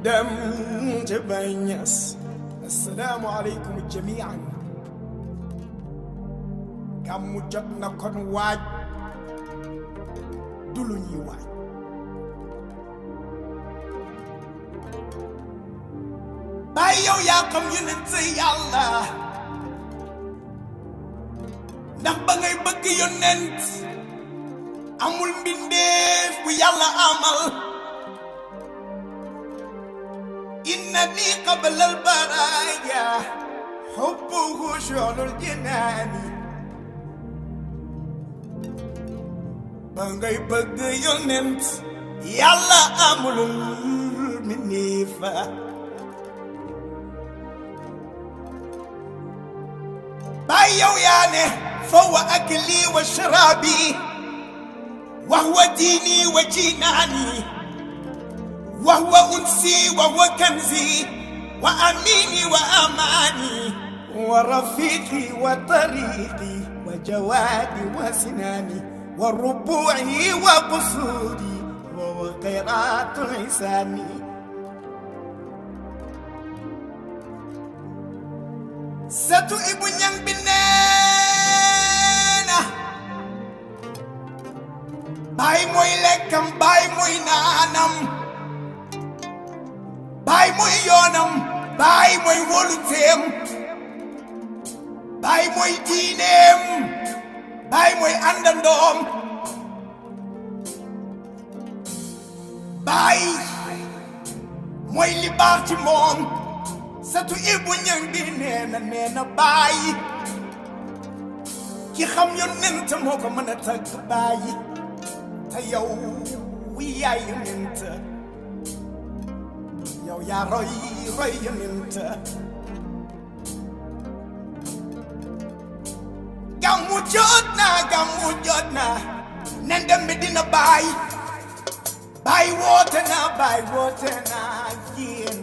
dem ca Baay Ñas. Assalaamu aleykum jamiian. gàmmu jot na kon waaj du lu ñuy waaj. Baay yow yaa xam yonent Yàlla ndax ba ngay bëgg yonent amul mbindeef bu Yàlla amal. innani qabla al-baraaya hubbuhu shu'lul jinaani. ba ngay bëgg yonent Yàlla amul mbindeef. Baay yow yaa ne fa wa akli wa sharabi wa huwa diini wa jinaani wa huwa unsi wa huwa kanzi wa amini wa amani wa rafiqi wa tariqi wa jawadi wa sinani wa rubu'i wa qusuri wa huwa khayratul ihsani. Satu ibu ñang bi neena baay mooy lekkam baay mooy naanam baay mooy yoonam baay mooy wóoluteem baay mooy diineem baay mooy àndandoom baay mooy li baax ci moom. Satu ibu ñang bi neena baay ki xam yonent moo ko mën a tagg baay te yow yaay yonent yow yaa roy yonent. gàmmu jot na nen dem bi dina baay woote na yéen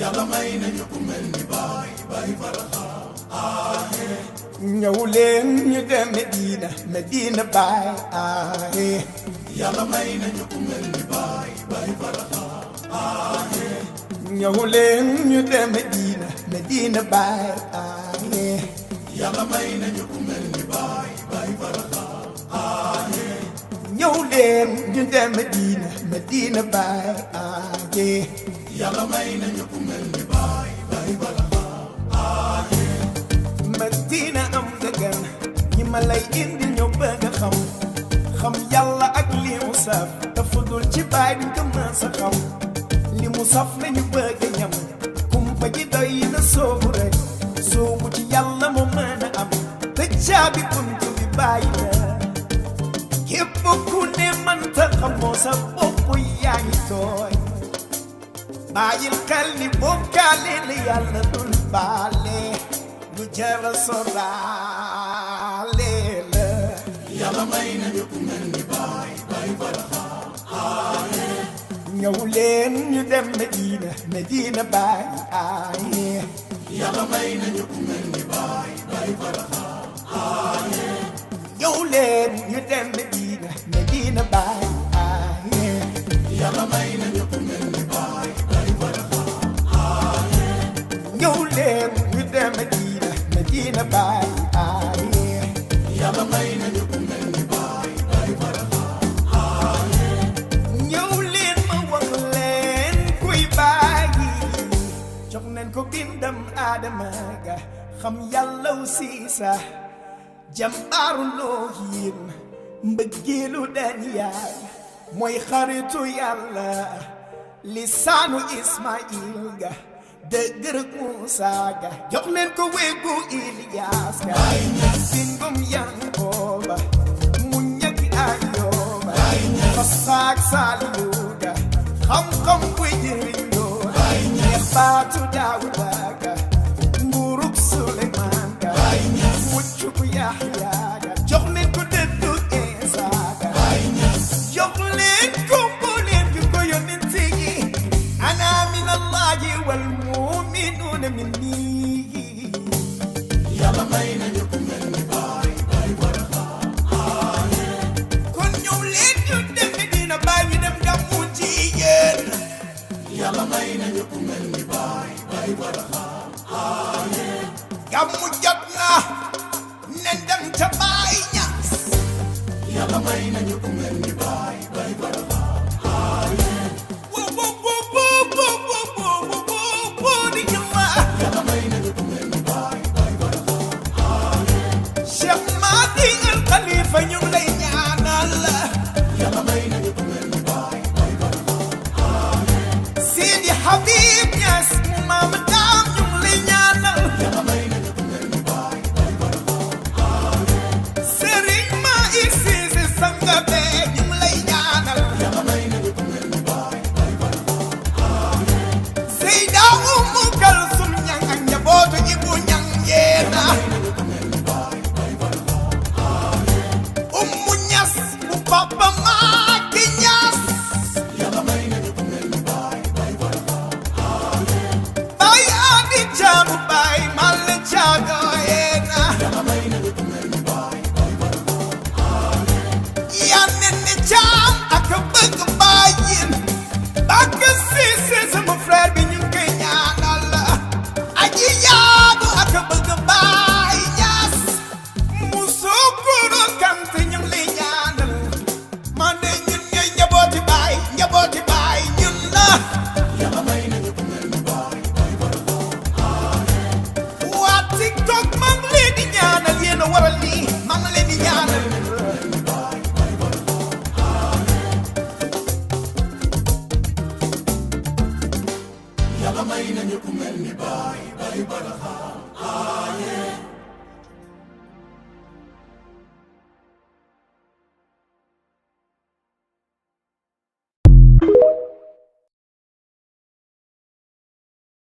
Yàlla may nañu ku mel ni baay Baraxa. ñëw leen ñu dem Medina baay. Yàlla may nañu ku mel ni baay Baraxa. ñëw leen ñu dem Medina baay. Yàlla may nañu ku mel ni baay Baraxa. ñëw leen ñu dem Medina baay. Yàlla may nañu ku mel ni baay Baraxa. Medina am dëggan ñi ma lay indi ñoo bëgg a xam Yàlla ak li mu saf dafa dul ci baay duñ ko mën sa xam. li mu saf lañu bëgg a ñam kumpa ji doy na soobu rek soobu ci Yàlla mu mën a am te caabi buntu bi bàyyi la. képp ku ne mënta xamoo sa bopp yaa ngi tooy. bàyyil xel ni bokkaale la Yàlla dul baale lu jara soraale la. Yàlla may nañu ku mel ni baay Baraxa. ñëw leen ñu dem Medina baay. Yàlla may nañu ku mel ni baay Baraxa. ñëw leen ñu dem Medina baay. Yàlla may nañu ku mel ni baay Baraxa. ñëw leen ñu dem Medina baay. Yàlla may nañu ku mel ni baay Baraxa. ñëw leen ma wax leen kuy baay. jox nañ ko bindam Aadama ga xam Yàlla si sax jàmbaaru loohin mbëggeelu Daniyaal mooy xaritu Yàlla lisaanu Ismaayil ga dëgër Muusa ga jox leen ko wéegu Iliyaas ga singum Yankooba mu ñëkk Ayooba fasaak Saaliyu ga xam-xam buy jëriñ loo neex baatu Daawuda ga nguurug Suleymaan ga muccub Yaxya ga jox leen ko dëddu Iisa ga jox leen ko mbooleem gi ko yonent yi ana min Allaahi wal mu'minuuna minni. Yàlla may nañu ku mel ni baay Baraxa. kon ñëw gàmmu jot na nen dem ca Baay Ñas yàlla may nañu ku mel ni Baay Barham di ñëwa yàlla may nañu ku mel ni Baay Barham Cheikh Mahdi al Khalifa ñu ngi lay ñaanal yàlla may nañu ku mel ni Baay Barham Sidi Habib Ñas mu maam daam ñu ngi lay ñaanal yàlla may nañu ku mel ni Baay Barham Serigne Ma Cissé sanga be ñu ngi lay ñaanal yàlla may nañu ku mel ni Baay Barham Seyda Umu Kalsum ñang ak njabootu Ibu ñang yeena Umu Ñas bu Papa Maaki Ñas yàlla may nañu ku mel ni Baay Barham Baay Adi Caabu Baay Malle Caago yeena yàlla may nañu ku mel ni Baay Barham yaa nenne caam ak bëgg baayin Bakk Siise sama frère bi ñu ngi koy ñaanal aji yaagu ak bëgg Baay Ñas Musukuru Kante ñu ngi lay ñaanal man de ñun ñooy njabooti Baay ñun la yàlla may nañu ku mel ni Baay Barham waa TikTok maa ngi leen di ñaanal yéen a waral lii maa ngi leen di ñaanal yàlla may nañu ku mel ni Baay Barham